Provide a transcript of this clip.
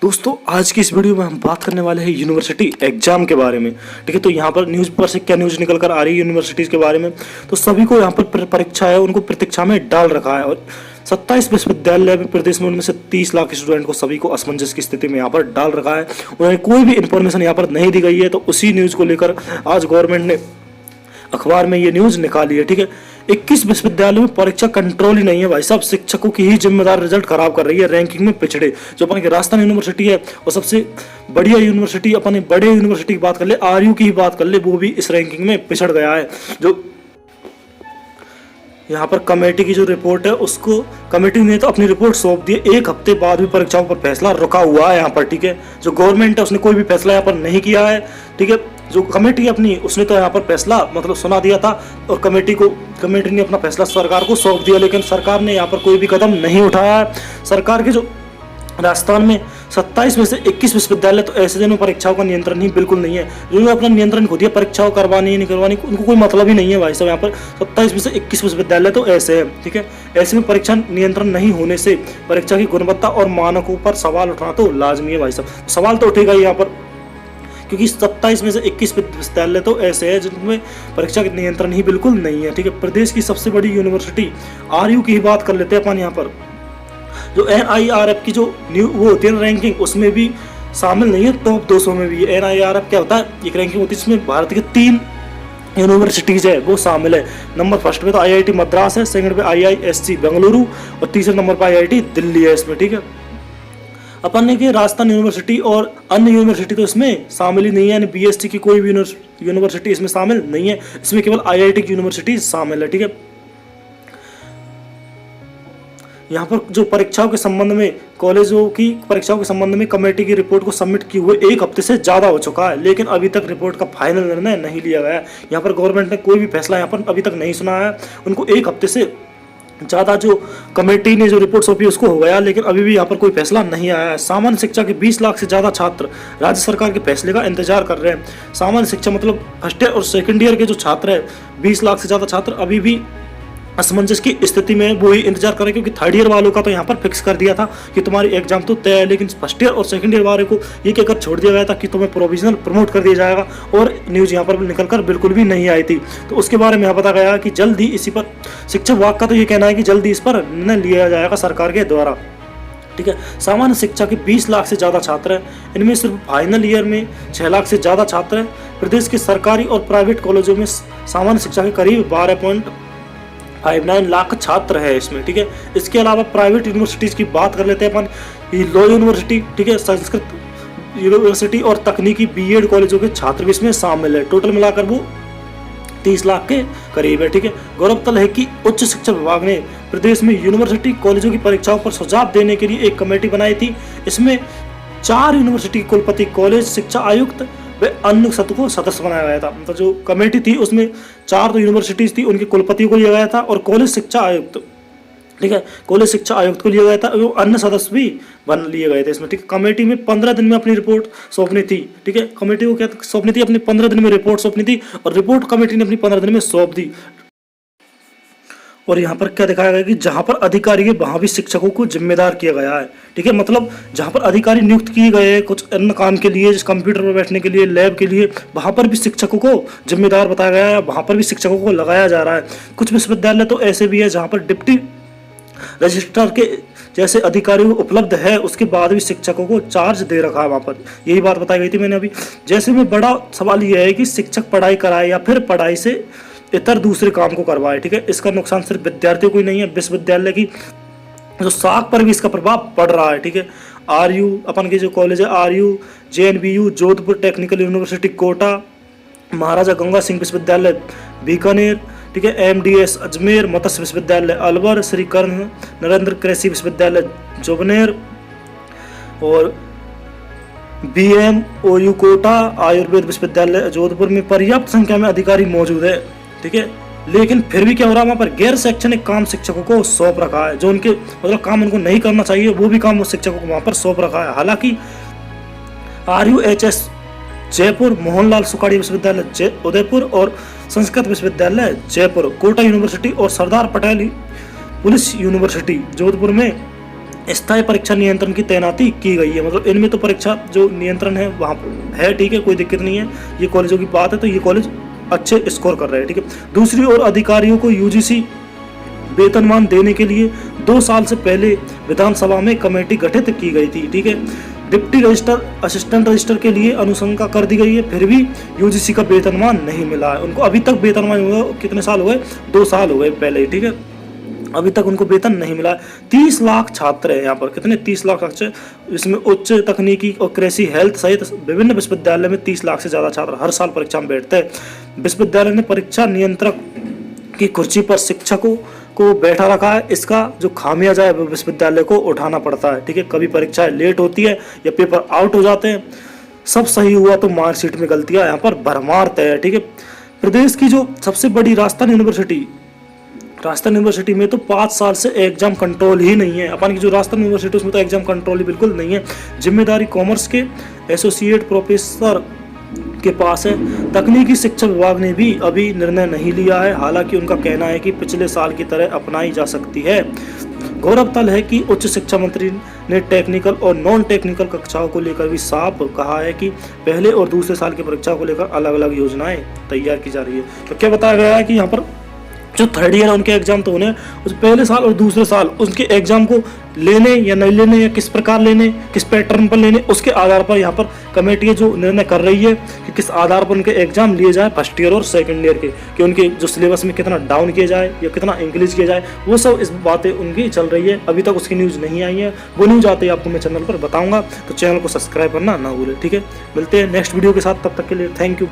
दोस्तों आज की इस वीडियो में हम बात करने वाले हैं यूनिवर्सिटी एग्जाम के बारे में। ठीक है, तो यहाँ पर न्यूज़ पर से क्या न्यूज़ निकल कर आ रही है यूनिवर्सिटीज़ के बारे में। तो सभी को यहाँ पर परीक्षा है उनको प्रतीक्षा में डाल रखा है और 27 विश्वविद्यालय में प्रदेश में उनमें से 30 लाख स्टूडेंट को सभी को असमंजस की स्थिति में यहाँ पर डाल रखा है। उन्हें कोई भी इन्फॉर्मेशन यहाँ पर नहीं दी गई है। तो उसी न्यूज़ को लेकर आज गवर्नमेंट ने अखबार में ये न्यूज़ निकाली है। ठीक है, 21 विश्वविद्यालयों में परीक्षा कंट्रोल ही नहीं है भाई साहब। शिक्षकों की ही जिम्मेदार रिजल्ट खराब कर रही है, रैंकिंग में पिछड़े। जो अपन की राजस्थान यूनिवर्सिटी है और सबसे बढ़िया यूनिवर्सिटी, अपन बड़े यूनिवर्सिटी की बात कर ले, आरयू की ही बात कर ले, वो भी इस रैंकिंग में पिछड़ गया है। जो यहाँ पर कमेटी की जो रिपोर्ट है उसको कमेटी ने तो अपनी रिपोर्ट सौंप दी। एक हफ्ते बाद भी परीक्षाओं पर फैसला रुका हुआ है यहाँ पर। ठीक है, जो गवर्नमेंट है उसने कोई भी फैसला यहाँ पर नहीं किया है। ठीक है, जो कमेटी अपनी उसने तो यहाँ पर फैसला मतलब सुना दिया था और कमेटी ने अपना फैसला सरकार को सौंप दिया, लेकिन सरकार ने यहाँ पर कोई भी कदम नहीं उठाया है। सरकार के जो राजस्थान में 27 में से 21 विश्वविद्यालय तो ऐसे जिनमें परीक्षाओं का नियंत्रण ही बिल्कुल नहीं है। जिन्होंने अपना नियंत्रण खो दिया, परीक्षाओं करवानी नहीं करवानी उनको कोई मतलब ही नहीं है भाई साहब। यहाँ पर 27 में से 21 विश्वविद्यालय तो ऐसे हैं। ठीक है, ऐसे में परीक्षा नियंत्रण नहीं होने से परीक्षा की गुणवत्ता और मानकों पर सवाल उठाना तो लाजमी है भाई साहब। सवाल तो उठेगा ही यहाँ पर, क्योंकि 27 में से 21 विश्वविद्यालय तो ऐसे हैं जिनमें परीक्षा का नियंत्रण ही बिल्कुल नहीं है। ठीक है, प्रदेश की सबसे बड़ी यूनिवर्सिटी आरयू की ही बात कर लेते हैं अपन। यहाँ पर जो NIRF की जो वो होती है रैंकिंग, उसमें भी शामिल नहीं है टॉप 200 में भी। NIRF क्या होता है, एक रैंकिंग होती है जिसमें भारत के 3 यूनिवर्सिटीज है वो शामिल है। नंबर फर्स्ट पे तो IIT मद्रास है, सेकंड पे IISc बेंगलुरु और तीसरे नंबर पे IIT दिल्ली है इसमें। ठीक है, अपन ने कि राजस्थान यूनिवर्सिटी और अन्य यूनिवर्सिटी तो इसमें शामिल ही नहीं है, यानी BSc की कोई भी यूनिवर्सिटी इसमें शामिल नहीं है। इसमें केवल IIT की यूनिवर्सिटी शामिल है। ठीक है, यहाँ पर जो परीक्षाओं के संबंध में कॉलेजों की परीक्षाओं के संबंध में कमेटी की रिपोर्ट को सबमिट किए हुए 1 हफ्ते से ज़्यादा हो चुका है, लेकिन अभी तक रिपोर्ट का फाइनल निर्णय नहीं लिया गया है। यहाँ पर गवर्नमेंट ने कोई भी फैसला यहाँ पर अभी तक नहीं सुना है। उनको 1 हफ्ते से ज़्यादा जो कमेटी ने जो रिपोर्ट सौंपी उसको हो गया, लेकिन अभी भी यहाँ पर कोई फैसला नहीं आया है। सामान्य शिक्षा के 20 लाख से ज़्यादा छात्र राज्य सरकार के फैसले का इंतजार कर रहे हैं। सामान्य शिक्षा मतलब फर्स्ट ईयर और सेकेंड ईयर के जो छात्र है, 20 लाख से ज़्यादा छात्र अभी भी असमंजस की स्थिति में वो ही इंतजार करें, क्योंकि थर्ड ईयर वालों का तो यहाँ पर फिक्स कर दिया था कि तुम्हारी एग्जाम तो तय है, लेकिन फर्स्ट ईयर और सेकंड ईयर वाले को ये कहकर छोड़ दिया गया था कि तुम्हें प्रोविजनल प्रमोट कर दिया जाएगा, और न्यूज़ यहाँ पर निकलकर बिल्कुल भी नहीं आई थी। तो उसके बारे में यहाँ पता गया कि जल्द ही इसी पर शिक्षक विभाग का तो ये कहना है कि जल्दी इस पर निर्णय लिया जाएगा सरकार के द्वारा। ठीक है, सामान्य शिक्षा के 20 लाख से ज़्यादा छात्र हैं, इनमें सिर्फ फाइनल ईयर में 6 लाख से ज़्यादा छात्र हैं। प्रदेश के सरकारी और प्राइवेट कॉलेजों में सामान्य शिक्षा के करीब 12.59 लाख छात्र है इसमें। ठीक है, इसके अलावा प्राइवेट यूनिवर्सिटीज़ की बात कर लेते हैं अपन। लॉ यूनिवर्सिटी, ठीक है, संस्कृत यूनिवर्सिटी और तकनीकी BEd कॉलेजों के छात्र भी इसमें शामिल है। टोटल मिलाकर वो 30 लाख के करीब है। ठीक है, गौरतलब है कि उच्च शिक्षा विभाग ने प्रदेश में यूनिवर्सिटी कॉलेजों की परीक्षाओं पर सुझाव देने के लिए एक कमेटी बनाई थी। इसमें 4 यूनिवर्सिटी कुलपति, कॉलेज शिक्षा आयुक्त वे अन्य सत्र को सदस्य बनाया गया था। मतलब जो कमेटी थी उसमें 4 तो यूनिवर्सिटीज थी, उनके कुलपति को लिया गया था और कॉलेज शिक्षा आयुक्त, ठीक है, कॉलेज शिक्षा आयुक्त को लिया गया था, और अन्य सदस्य भी बन लिए गए थे इसमें। ठीक है, कमेटी में 15 दिन में अपनी रिपोर्ट सौंपनी थी। ठीक है, कमेटी को क्या सौंपनी थी, अपनी 15 दिन में रिपोर्ट सौंपनी थी, और रिपोर्ट कमेटी ने अपनी 15 दिन में सौंप दी। और यहाँ पर क्या दिखाया गया कि जहाँ पर अधिकारी है वहाँ भी शिक्षकों को जिम्मेदार किया गया है। ठीक है, मतलब जहाँ पर अधिकारी नियुक्त किए गए हैं कुछ अन्य काम के लिए, जिस कंप्यूटर पर बैठने के लिए, लैब के लिए, वहाँ पर भी शिक्षकों को जिम्मेदार बताया गया है, वहाँ पर भी शिक्षकों को लगाया जा रहा है। कुछ विश्वविद्यालय तो ऐसे भी है जहाँ पर डिप्टी रजिस्ट्रार के जैसे अधिकारी उपलब्ध है, उसके बाद भी शिक्षकों को चार्ज दे रखा है वहाँ पर। यही बात बताई गई थी मैंने अभी। जैसे में बड़ा सवाल यह है कि शिक्षक पढ़ाई कराए या फिर पढ़ाई से इतर दूसरे काम को करवाए। ठीक है, इसका नुकसान सिर्फ विद्यार्थियों को ही नहीं है, विश्वविद्यालय की जो साख पर भी इसका प्रभाव पड़ रहा है। ठीक है, आरयू अपन के जो कॉलेज है, RU, JNBU Jodhpur technical university Kota, Maharaja Ganga Singh विश्वविद्यालय बीकानेर, ठीक है, MDS अजमेर, मत्स्य विश्वविद्यालय अलवर, श्री कर्ण नरेंद्र कृषि विश्वविद्यालय जोबनेर और BMOU कोटा, आयुर्वेद विश्वविद्यालय जोधपुर में पर्याप्त संख्या में अधिकारी मौजूद है। ठीक है, लेकिन फिर भी क्या हो रहा है, वहाँ पर गैर शैक्षणिक काम शिक्षकों को सौंप रखा है। जो उनके मतलब काम उनको नहीं करना चाहिए वो भी काम शिक्षकों को वहाँ पर सौंप रखा है। हालांकि RUHS जयपुर, मोहनलाल सुखाड़ी विश्वविद्यालय उदयपुर और संस्कृत विश्वविद्यालय जयपुर, कोटा यूनिवर्सिटी और सरदार पटेल पुलिस यूनिवर्सिटी जोधपुर में स्थायी परीक्षा नियंत्रण की तैनाती की गई है। मतलब इनमें तो परीक्षा जो नियंत्रण है वहाँ है, ठीक है, कोई दिक्कत नहीं है। ये कॉलेजों की बात है तो ये कॉलेज अच्छे स्कोर कर रहे हैं, ठीक है। दूसरी ओर अधिकारियों को यूजीसी वेतनमान देने के लिए 2 साल से पहले विधानसभा में कमेटी गठित की गई थी, ठीक है। डिप्टी रजिस्टर, असिस्टेंट रजिस्टर के लिए अनुशंसा कर दी गई है, फिर भी यूजीसी का वेतनमान नहीं मिला है उनको। अभी तक वेतनमान हुआ कितने साल हुए, 2 साल हो गए पहले, ठीक है। अभी तक उनको वेतन नहीं मिला। 30 लाख छात्र है यहाँ पर, कितने 30 लाख छात्र, इसमें उच्च तकनीकी और कृषि, हेल्थ सहित विभिन्न विश्वविद्यालय में 30 लाख से ज्यादा छात्र हर साल परीक्षा में बैठते हैं। विश्वविद्यालय ने परीक्षा नियंत्रक की कुर्सी पर शिक्षकों को बैठा रखा है। इसका जो खामियाजा है वो विश्वविद्यालय को उठाना पड़ता है, ठीक है। कभी परीक्षाएं लेट होती है या पेपर आउट हो जाते हैं। सब सही हुआ तो मार्कशीट में गलतियां यहाँ पर भरमार तय है, ठीक है। प्रदेश की जो सबसे बड़ी राजस्थान यूनिवर्सिटी में तो 5 साल से एग्जाम कंट्रोल ही नहीं है। अपन की जो राजस्थान यूनिवर्सिटी उसमें तो एग्जाम कंट्रोल ही बिल्कुल नहीं है। जिम्मेदारी कॉमर्स के एसोसिएट प्रोफेसर के पास है। तकनीकी शिक्षा विभाग ने भी अभी निर्णय नहीं लिया है, हालांकि उनका कहना है कि पिछले साल की तरह अपनाई जा सकती है। गौरतलब है कि उच्च शिक्षा मंत्री ने टेक्निकल और नॉन टेक्निकल कक्षाओं को लेकर भी साफ कहा है कि पहले और दूसरे साल की परीक्षा को लेकर अलग अलग योजनाएं तैयार की जा रही है। तो क्या बताया गया है कि यहाँ पर जो थर्ड ईयर है उनके एग्जाम तो होने, उस पहले साल और दूसरे साल उनके एग्जाम को लेने या नहीं लेने या किस प्रकार लेने, किस पैटर्न पर लेने, उसके आधार पर यहाँ पर कमेटी जो निर्णय कर रही है कि किस आधार पर उनके एग्जाम लिए जाए फर्स्ट ईयर और सेकंड ईयर के, कि उनके जो सिलेबस में कितना डाउन किया जाए या कितना इंक्रीज किया जाए, वो सब इस बातें उनकी चल रही है। अभी तक उसकी न्यूज़ नहीं आई है, वो न्यूज़ आते ही आपको मैं चैनल पर बताऊंगा, तो चैनल को सब्सक्राइब करना ना भूलें, ठीक है। मिलते हैं नेक्स्ट वीडियो के साथ, तब तक के लिए थैंक यू।